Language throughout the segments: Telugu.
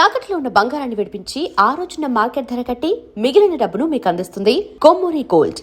తాకట్లో ఉన్న బంగారాన్ని విడిపించి ఆ రోజున మార్కెట్ ధర కట్టి మిగిలిన డబ్బును మీకు అందిస్తుంది Kommuri gold.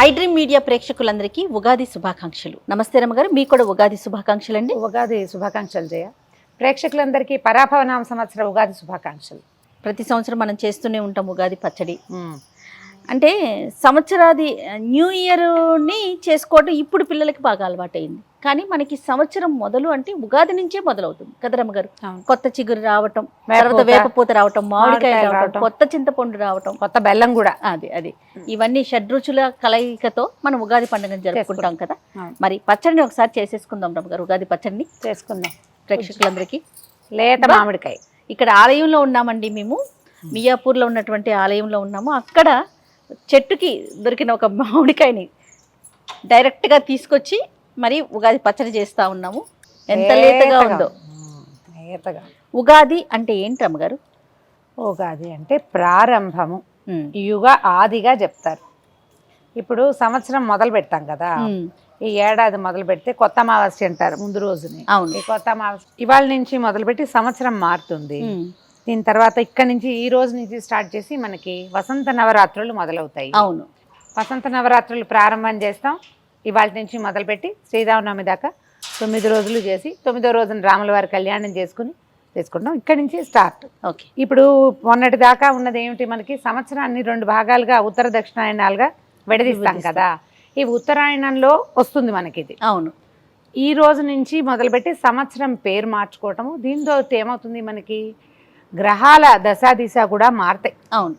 I dream media ప్రేక్షకులందరికీ ఉగాది శుభాకాంక్షలు. నమస్తే రమ్మగారు, మీకు కూడా ఉగాది శుభాకాంక్షలు అండి. ఉగాది శుభాకాంక్షలు జయ. ప్రేక్షకులందరికీ పరాభవనామ సంవత్సర ఉగాది శుభాకాంక్షలు. ప్రతి సంవత్సరం మనం చేస్తూనే ఉంటాం ఉగాది పచ్చడి. అంటే సంవత్సరాది న్యూ ఇయర్ని చేసుకోవడం ఇప్పుడు పిల్లలకి బాగా అలవాటైంది. కానీ మనకి సంవత్సరం మొదలు అంటే ఉగాది నుంచే మొదలవుతుంది కదా రమ్మగారు. కొత్త చిగురు రావటం, తర్వాత వేపపూత రావటం, మామిడికాయ రావటం, కొత్త చింతపండు రావటం, కొత్త బెల్లం కూడా, అది ఇవన్నీ షడ్రుచుల కలయికతో మనం ఉగాది పండుగను జరుపుకుంటాం కదా. మరి పచ్చడిని ఒకసారి చేసేసుకుందాం రమ్మగారు. ఉగాది పచ్చడిని చేసుకుందాం ప్రేక్షకులందరికీ. లేత మామిడికాయ. ఇక్కడ ఆలయంలో ఉన్నామండి, మేము మియాపూర్లో ఉన్నటువంటి ఆలయంలో ఉన్నాము. అక్కడ చెట్టుకి దొరికిన ఒక మామిడికాయని డైరెక్ట్గా తీసుకొచ్చి మరి ఉగాది పచ్చడి చేస్తూ ఉన్నాము. ఎంత లేతగా ఉందో. ఉగాది అంటే ఏంటి అమ్మగారు? ఉగాది అంటే ప్రారంభము, యుగ ఆదిగా చెప్తారు. ఇప్పుడు సంవత్సరం మొదలు పెడతాం కదా, ఈ ఏడాది మొదలు పెడితే కొత్త అమావాస్య అంటారు ముందు రోజుని. ఈ కొత్త అమావాస్య ఇవాళ నుంచి మొదలుపెట్టి సంవత్సరం మారుతుంది. దీని తర్వాత ఇక్కడ నుంచి ఈ రోజు నుంచి స్టార్ట్ చేసి మనకి వసంత నవరాత్రులు మొదలవుతాయి. అవును, వసంత నవరాత్రులు ప్రారంభం చేస్తాం. ఇవాళ నుంచి మొదలుపెట్టి శ్రీరామనవమి దాకా 9 రోజులు చేసి 9వ రోజున రాముల వారి కళ్యాణం చేసుకుంటాం. ఇక్కడి నుంచి స్టార్ట్. ఓకే. ఇప్పుడు మొన్నటి దాకా ఉన్నది ఏమిటి, మనకి సంవత్సరాన్ని 2 భాగాలుగా ఉత్తర దక్షిణాయనాలుగా విడదీస్తాం కదా. ఈ ఉత్తరాయణంలో వస్తుంది మనకి ఇది. అవును. ఈ రోజు నుంచి మొదలుపెట్టి సంవత్సరం పేరు మార్చుకోవటము. దీంతో ఏమవుతుంది, మనకి గ్రహాల దశాదిశ కూడా మారుతాయి. అవును.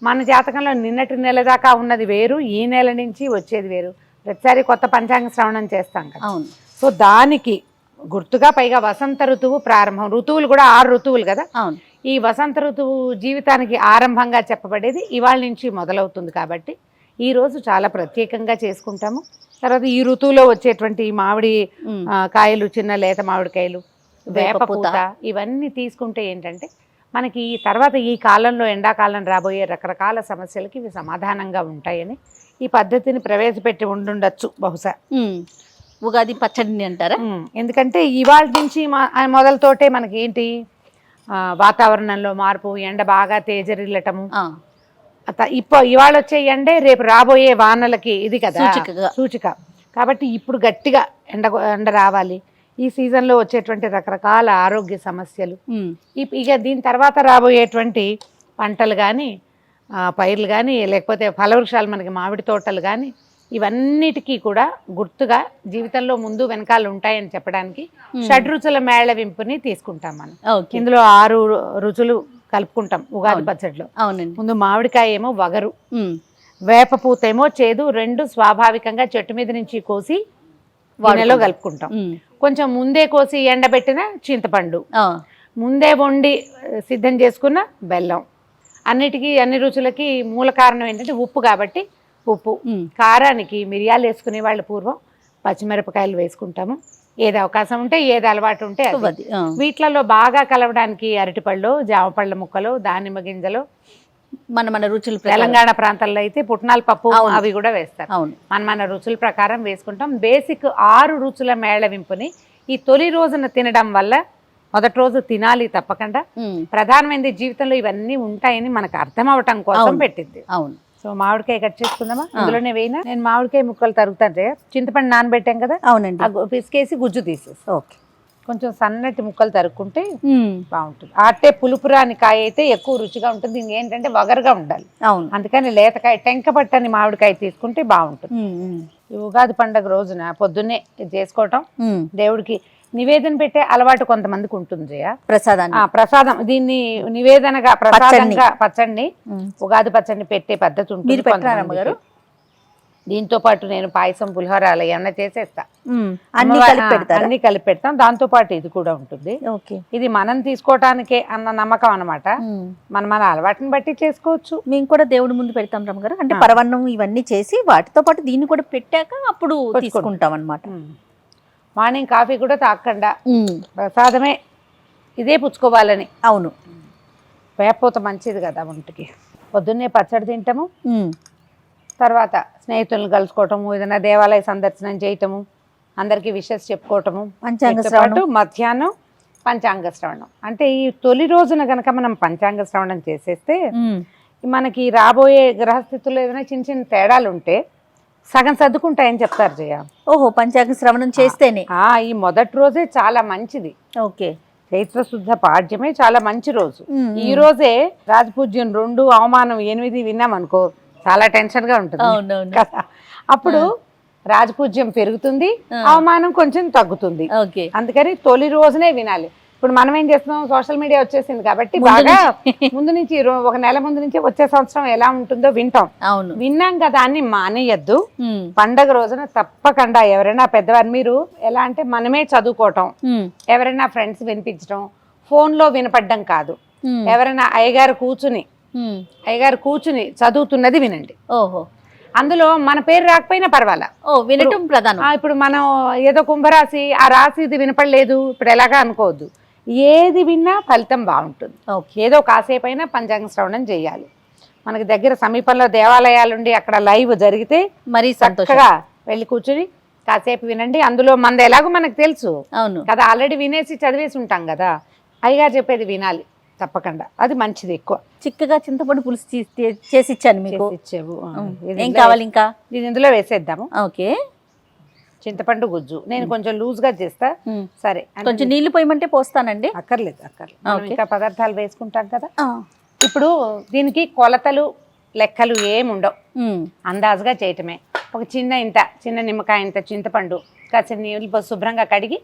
మన జాతకంలో నిన్నటి నెల దాకా ఉన్నది వేరు, ఈ నెల నుంచి వచ్చేది వేరు. ప్రతిసారి కొత్త పంచాంగ శ్రవణం చేస్తాం కదా. అవును. సో దానికి గుర్తుగా పైగా వసంత ఋతువు ప్రారంభం. ఋతువులు కూడా 6 ఋతువులు కదా. అవును. ఈ వసంత ఋతువు జీవితానికి ఆరంభంగా చెప్పబడేది ఇవాళ నుంచి మొదలవుతుంది. కాబట్టి ఈ రోజు చాలా ప్రత్యేకంగా చేసుకుంటాము. తర్వాత ఈ ఋతువులో వచ్చేటువంటి మామిడి కాయలు, చిన్న లేత మామిడికాయలు, వేపపూత, ఇవన్నీ తీసుకుంటే ఏంటంటే మనకి ఈ తర్వాత ఈ కాలంలో ఎండాకాలం రాబోయే రకరకాల సమస్యలకి ఇవి సమాధానంగా ఉంటాయని ఈ పద్ధతిని ప్రవేశపెట్టి ఉండుండొచ్చు బహుశా. ఉగాది పచ్చడిని అంటారా? ఎందుకంటే ఇవాళ నుంచి మొదలతోటే మనకి ఏంటి, వాతావరణంలో మార్పు, ఎండ బాగా తేజరిల్లటము. ఇవాళ వచ్చే ఎండే రేపు రాబోయే వానలకి ఇది కదా సూచిక. కాబట్టి ఇప్పుడు గట్టిగా ఎండ రావాలి. ఈ సీజన్లో వచ్చేటువంటి రకరకాల ఆరోగ్య సమస్యలు, ఇక దీని తర్వాత రాబోయేటువంటి పంటలు కానీ, పైర్లు కానీ, లేకపోతే ఫలవృక్షాలు, మనకి మామిడి తోటలు కానీ, ఇవన్నిటికీ కూడా గుర్తుగా జీవితంలో ముందు వెనకాల ఉంటాయని చెప్పడానికి షడ్రుచుల మేళవింపుని తీసుకుంటాం మనం. ఇందులో 6 రుచులు కలుపుకుంటాం ఉగాది పచ్చడిలో. అవునండి. ముందు మామిడికాయ ఏమో వగరు, వేపపూత ఏమో చేదు. 2 స్వాభావికంగా చెట్టు మీద నుంచి కోసి వాటిలో కలుపుకుంటాం. కొంచెం ముందే కోసి ఎండబెట్టిన చింతపండు, ముందే వండి సిద్ధం చేసుకున్న బెల్లం. అన్ని రుచులకి మూల కారణం ఏంటంటే ఉప్పు. కాబట్టి ఉప్పు, కారానికి మిరియాలు వేసుకునే వాళ్ళు పూర్వం పచ్చిమిరపకాయలు వేసుకుంటాము. ఏది అవకాశం ఉంటే, ఏది అలవాటు ఉంటే అది. వీటిలలో బాగా కలవడానికి అరటిపళ్ళు, జామపళ్ళ ముక్కలు, దానిమ్మ గింజలు, మన రుచులు. తెలంగాణ ప్రాంతాల్లో అయితే పుట్నాల పప్పు అవి కూడా వేస్తారు. మన రుచుల ప్రకారం వేసుకుంటాం. బేసిక్ 6 రుచుల మేళవింపుని ఈ తొలి రోజున తినడం వల్ల, మొదటి రోజు తినాలి తప్పకుండా, ప్రధానమైనది జీవితంలో ఇవన్నీ ఉంటాయని మనకు అర్థం అవటం కోసం పెట్టింది. అవును. సో మామిడికాయ కట్ చేసుకుందామా? అందులోనే వేయినా నేను మామిడికాయ ముక్కలు తరుగుతాను. చింతపండు నానబెట్టాం కదా. అవునండి. పిసికేసి గుజ్జు తీసేసి ఓకే, కొంచెం సన్నటి ముక్కలు తరుక్కుంటే బాగుంటుంది. అట్టే పులుపురాని కాయ అయితే ఎక్కువ రుచిగా ఉంటుంది. దీనికి ఏంటంటే వగరుగా ఉండాలి. అవును. అందుకని లేతకాయ, టెంక పట్టని మామిడికాయ తీసుకుంటే బాగుంటుంది. ఈ ఉగాది పండుగ రోజున పొద్దున్నే చేసుకోవటం, దేవుడికి నివేదన పెట్టే అలవాటు కొంతమందికి ఉంటుంది జయ. ప్రసాదం దీన్ని నివేదనగా ప్రసాదంగా పచ్చడిని, ఉగాది పచ్చడిని పెట్టే పద్ధతి ఉంటుంది. దీంతో పాటు నేను పాయసం పులిహోర అలా ఏమన్నా చేసేస్తా. అన్ని కలిపి పెడతారా? అన్ని కలిపి పెడతాం. దాంతో పాటు ఇది కూడా ఉంటుంది. ఓకే. ఇది మనం తీసుకోవటానికే అన్న నమ్మకం అన్నమాట. మన అలవాటుని బట్టి చేసుకోవచ్చు. మేము కూడా దేవుడి ముందు పెడతాం రమ్మగారు. అంటే పరవన్నం ఇవన్నీ చేసి వాటితో పాటు దీన్ని కూడా పెట్టాక అప్పుడు తీసుకుంటాం అన్నమాట. మార్నింగ్ కాఫీ కూడా తాగకుండా ప్రసాదమే ఇదే పుచ్చుకోవాలని. అవును, వేపూత మంచిది కదా ఒంటికి. పొద్దున్నే పచ్చడి తింటాము, తర్వాత స్నేహితులను కలుసుకోవటము, ఏదైనా దేవాలయ సందర్శనం చేయటము, అందరికీ విషెస్ చెప్పుకోవటము, పంచాంగ శ్రవణం, మధ్యాహ్నం పంచాంగ శ్రవణం. అంటే ఈ తొలి రోజున గనక మనం పంచాంగ శ్రవణం చేసేస్తే మనకి రాబోయే గ్రహస్థితుల్లో ఏదైనా చిన్న చిన్న తేడాలు ఉంటే సగం సర్దుకుంటాయని చెప్తారు జయ. ఓహో, పంచాంగ శ్రవణం చేస్తేనే. ఈ మొదటి రోజే చాలా మంచిది. ఓకే. చైత్ర శుద్ధ పాడ్యమే చాలా మంచి రోజు. ఈ రోజే రాజపూజ్యం 2 అవమానం 8 విన్నాం అనుకో, చాలా టెన్షన్ గా ఉంటుంది కదా. అప్పుడు రాజపూజ్యం పెరుగుతుంది, అవమానం కొంచెం తగ్గుతుంది. అందుకని తొలి రోజునే వినాలి. ఇప్పుడు మనం ఏం చేస్తున్నాం, సోషల్ మీడియా వచ్చేసింది కాబట్టి బాగా ముందు నుంచి ఒక నెల ముందు నుంచి వచ్చే సంవత్సరం ఎలా ఉంటుందో వింటాం. విన్నాం కదా అని మానేయద్దు. పండగ రోజున తప్పకుండా ఎవరైనా పెద్దవారు, మీరు ఎలా అంటే మనమే చదువుకోవటం, ఎవరైనా ఫ్రెండ్స్ వినిపించడం, ఫోన్ లో వినపడ్డం కాదు. ఎవరైనా అయ్యగారు కూర్చుని చదువుతున్నది వినండి. ఓహో, అందులో మన పేరు రాకపోయినా పర్వాలా, వినటం ప్రధానం. ఇప్పుడు మనం ఏదో కుంభరాశి, ఆ రాశి ఇది వినపడలేదు ఇప్పుడు ఎలాగా అనుకోవద్దు. ఏది విన్నా ఫలితం బాగుంటుంది. ఏదో కాసేపు అయినా పంచాంగ శ్రవణం చేయాలి. మనకి దగ్గర సమీపంలో దేవాలయాలుండి అక్కడ లైవ్ జరిగితే మరీ చక్కగా వెళ్ళి కూర్చుని కాసేపు వినండి. అందులో మనది ఎలాగో మనకు తెలుసు కదా, ఆల్రెడీ వినేసి చదివేసి ఉంటాం కదా. అయ్యగారు చెప్పేది వినాలి తప్పకుండా, అది మంచిది. ఎక్కువ చిక్కగా చింతపండు పులుసు చేసి ఇచ్చాను మీకు. ఇచ్చావు. ఏం కావాలి ఇంకా? ఇది ఇందులో వేసేద్దాము. ఓకే. చింతపండు గుజ్జు నేను కొంచెం లూజ్ గా చేస్తా. సరే, కొంచెం నీళ్లు పోయమంటే పోస్తానండి. అక్కర్లేదు. ఇంకా పదార్థాలు వేసుకుంటాం కదా. ఇప్పుడు దీనికి కొలతలు లెక్కలు ఏముండవు, అందాజుగా చేయటమే. ఒక చిన్న నిమ్మకాయ ఇంత చింతపండు కాసిన నీళ్ళు పోసి శుభ్రంగా కడిగి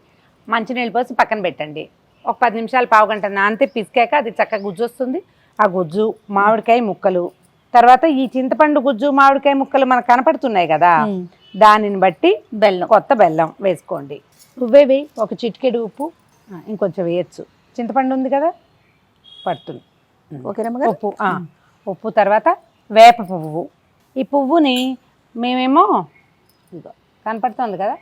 మంచినీళ్ళు పోసి పక్కన పెట్టండి. ఒక 10 నిమిషాలు పావుగంట నానితే పిసికాక అది చక్కగా గుజ్జు వస్తుంది. ఆ గుజ్జు, మామిడికాయ ముక్కలు, తర్వాత ఈ చింతపండు గుజ్జు మామిడికాయ ముక్కలు మనకు కనపడుతున్నాయి కదా, దానిని బట్టి కొత్త బెల్లం వేసుకోండి. ఉవ్వేవి ఒక చిటికెడు ఉప్పు, ఇంకొంచెం వేయచ్చు. చింతపండు ఉంది కదా పడుతుంది. ఉప్పు తర్వాత వేప పువ్వు. ఈ పువ్వుని మేమేమో కనపడుతుంది కదా,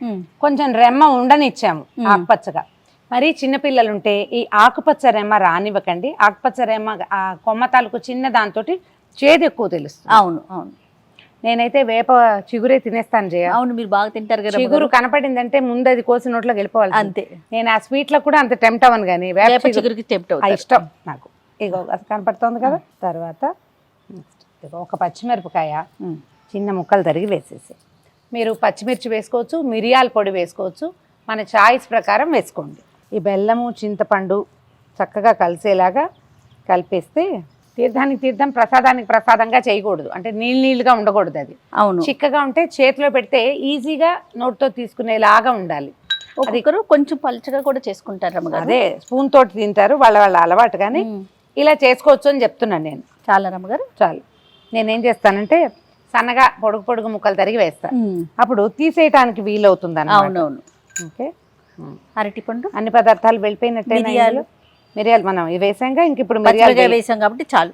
కొంచెం రెమ్మ ఉండనిచ్చాము ఆకుపచ్చగా. మరి చిన్నపిల్లలు ఉంటే ఈ ఆకుపచ్చ రెమ్మ రానివ్వకండి. ఆకుపచ్చ రెమ్మ ఆ కొమ్మ తాలూకు చిన్న దాంతో చేదు ఎక్కువ తెలుస్తుంది. అవును. నేనైతే వేప చిగురే తినేస్తాను జయ. అవును, మీరు బాగా తింటారు కదా. చిగురు కనపడిందంటే ముందు అది కోసి నోట్లోకి వెళ్ళిపోవాలి అంతే. నేను ఆ స్వీట్ లో కూడా అంత టెంప్ట్ అవ్వను, కానీ వేప చిగురికి టెంప్ట్ ఇష్టం నాకు. ఇగో అది కనపడుతోంది కదా. తర్వాత ఒక పచ్చిమిరపకాయ చిన్న ముక్కలు తరిగి వేసేసి, మీరు పచ్చిమిర్చి వేసుకోవచ్చు, మిరియాల పొడి వేసుకోవచ్చు, మన చాయిస్ ప్రకారం వేసుకోండి. ఈ బెల్లము చింతపండు చక్కగా కలిసేలాగా కలిపేస్తే, తీర్థానికి తీర్థం ప్రసాదానికి ప్రసాదంగా చేయకూడదు, అంటే నీళ్ళుగా ఉండకూడదు. అది చిక్కగా ఉంటే చేతిలో పెడితే ఈజీగా నోటితో తీసుకునేలాగా ఉండాలి. ఒకరు కొంచెం పలుచగా కూడా చేసుకుంటారు. అదే స్పూన్ తోటి తింటారు, వాళ్ళ అలవాటు. కానీ ఇలా చేసుకోవచ్చు అని చెప్తున్నాను నేను. చాలా రమ్మగారు, చాలు. నేనేం చేస్తానంటే సన్నగా పొడుగు ముక్కలు తరిగి వేస్తాను, అప్పుడు తీసేయటానికి వీలవుతుంది అన్నమాట. అవునవును. ఓకే. అరటిపండు, అన్ని పదార్థాలు వెళ్ళిపోయినట్టే. మిరియాలు మనం ఇవి వేసాంగా, ఇంక ఇప్పుడు మిరియాలు వేసాం కాబట్టి చాలు.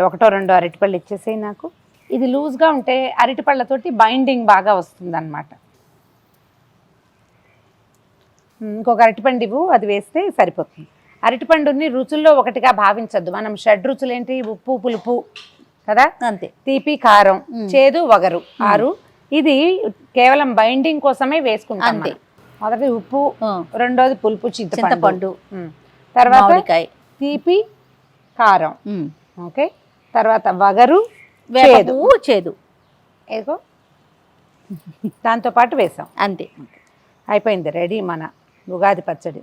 ఒకటో రెండో అరటిపళ్ళు ఇచ్చేసేయి నాకు. ఇది లూజ్గా ఉంటే అరటిపళ్ళతోటి బైండింగ్ బాగా వస్తుంది అన్నమాట. ఇంకొక అరటిపండు ఇవ్వు, అది వేస్తే సరిపోతుంది. అరటిపండుని రుచుల్లో ఒకటిగా భావించద్దు. మనం 6 రుచులు ఏంటి? ఉప్పు, పులుపు కదా, అంతే. తీపి, కారం, చేదు, వగరు, 6. ఇది కేవలం బైండింగ్ కోసమే వేసుకుంటాం. మొదటి ఉప్పు, రెండోది పులుపు చింతపండు, తర్వాత తీపి, కారం, ఓకే, తర్వాత వగరు, చేదు ఏదో దాంతో పాటు వేసాం. అంతే, అయిపోయింది. రెడీ మన ఉగాది పచ్చడి.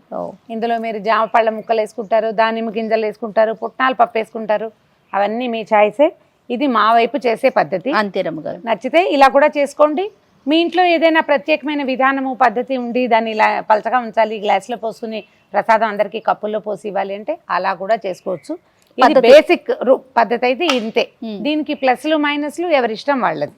ఇందులో మీరు జామ పళ్ళ ముక్కలు వేసుకుంటారు, దానిమ్మ గింజలు వేసుకుంటారు, పుట్నాల పప్పు వేసుకుంటారు, అవన్నీ మీ చాయిసే. ఇది మా వైపు చేసే పద్ధతి. అంతే రమ్మగారు. నచ్చితే ఇలా కూడా చేసుకోండి. మీ ఇంట్లో ఏదైనా ప్రత్యేకమైన విధానము పద్ధతి ఉండి దాన్ని ఇలా పలచగా ఉంచాలి, గ్లాసులో పోసుకుని ప్రసాదం అందరికీ కప్పుల్లో పోసి ఇవ్వాలి అంటే అలా కూడా చేసుకోవచ్చు. ఇది బేసిక్ పద్ధతి అయితే ఇంతే. దీనికి ప్లస్లు మైనస్లు ఎవరి ఇష్టం వాళ్ళది.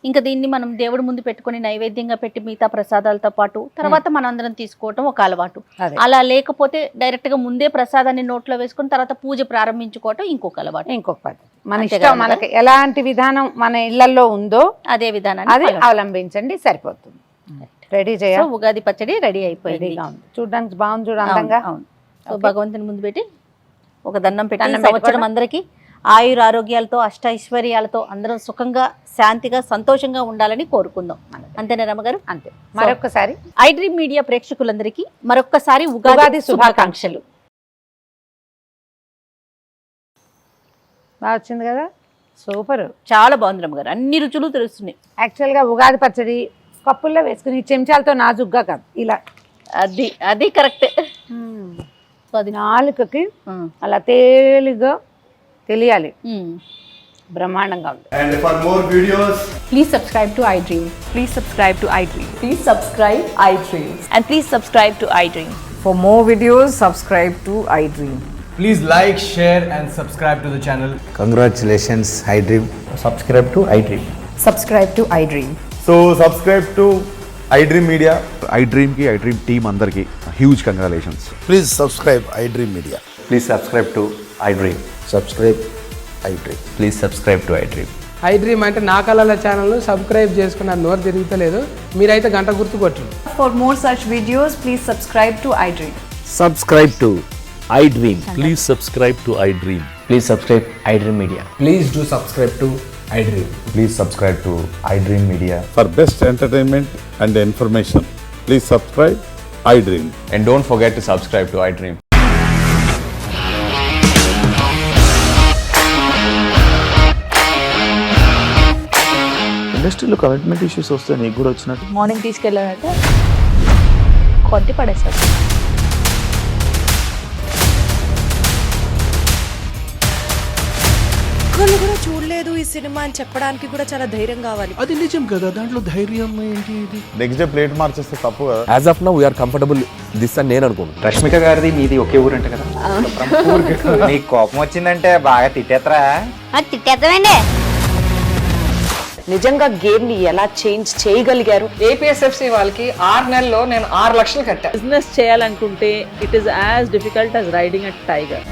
ఇంకా దీన్ని మనం దేవుడి ముందు పెట్టుకొని నైవేద్యంగా పెట్టి మిగతా ప్రసాదాలతో పాటు తర్వాత మనందరం తీసుకోవటం ఒక అలవాటు. అదే. అలా లేకపోతే డైరెక్ట్ గా ముందే ప్రసాదాన్ని నోట్లో వేసుకుని తర్వాత పూజ ప్రారంభించుకోవటం ఇంకొక అలవాటు. ఇంకొక పద్ధతి మన ఇష్టం, మనకి ఎలాంటి విధానం మన ఇళ్లలో ఉందో అదే విధానాన్ని అది అవలంబించండి, సరిపోతుంది. రెడీ సో చేయాలి. ఉగాది పచ్చడి రెడీ అయిపోయింది. రెడీగా ఉంది, చూడడానికి బాగుంది, చూడు అందంగా. అవును. సో భగవంతుని ముందు పెట్టి ఒక దండం పెట్టి దండం సంవత్సరం పెట్టుకోవడం. అందరికీ ఆయుర ఆరోగ్యాలతో అష్టైశ్వర్యాలతో అందరం సుఖంగా శాంతిగా సంతోషంగా ఉండాలని కోరుకుందాం. అంతేనా రమ్మగారు? అంతే. మరొకసారి ఐ డ్రీమ్ మీడియా ప్రేక్షకులందరికీ మరొక్కసారి ఉగాది శుభాకాంక్షలు. బాగా వచ్చింది కదా, సూపర్. చాలా బాగుంది రమ్మగారు, అన్ని రుచులు తెలుస్తున్నాయి. యాక్చువల్గా ఉగాది పచ్చడి కప్పుల్లో వేసుకుని చెంచాలతో నాజుగ్గా కాదు, ఇలా అది అది కరెక్ట్. సో అది నాలుకకి అలా తేలిగా తెలియాలి, బ్రహ్మాండంగా ఉంది. And for more videos, Please subscribe to iDream. Please subscribe to iDream. Please subscribe iDream. And please subscribe to iDream. For more videos, subscribe to iDream. please like, share and subscribe to the channel. Congratulations, iDream. Subscribe to iDream. Subscribe to iDream. So subscribe to iDream Media. iDream ki iDream team andarki huge congratulations. Please subscribe iDream Media. Please subscribe to iDream. Subscribe iDream. Please subscribe to iDream. iDream అంటే నా కళల ఛానల్ సబ్స్క్రైబ్ చేసుకున్న నోరు తిరుగుతలేదు, మీరైతే గంట గుర్తు కొట్టండి. For more such videos, please subscribe to iDream. Subscribe to iDream. Please subscribe to iDream. Please subscribe iDream Media. Please do subscribe to iDream. Please subscribe to iDream Media. For best entertainment and information, please subscribe iDream. And don't forget to subscribe to iDream. ఇండస్ట్రీలో కమిట్మెంట్ ఇష్యూస్ వస్తే నీకు కూడా వచ్చినట్టు మార్నింగ్ తీసుకెళ్ళాలంటే కొద్ది పడేస్తారు. ఒక్కళ్ళు కూడా చూడలేదు ఈ సినిమా అని చెప్పడానికి కూడా చాలా ధైర్యం కావాలి. అది నిజం కదా, దాంట్లో ధైర్యం ఏంటి? ఇది నెక్స్ట్ డే ప్లేట్ మార్చేస్తే తప్పు కదా. As of now, we are comfortable this అని నేను అనుకుంటున్నాను. రష్మిక గారిది మీది ఒకే ఊరంట కదా. నీకు కోపం వచ్చిందంటే బాగా తిట్టేత్తరా? తిట్టేద్దామండి. నిజంగా గేమ్ ని ఎలా చేంజ్ చేయగలిగారు? ఏపీఎస్ఎఫ్సి వాళ్ళకి 6 నెలల్లో నేను 6 లక్షలు కట్టా. బిజినెస్ చేయాలనుకుంటే it is as difficult as riding a tiger.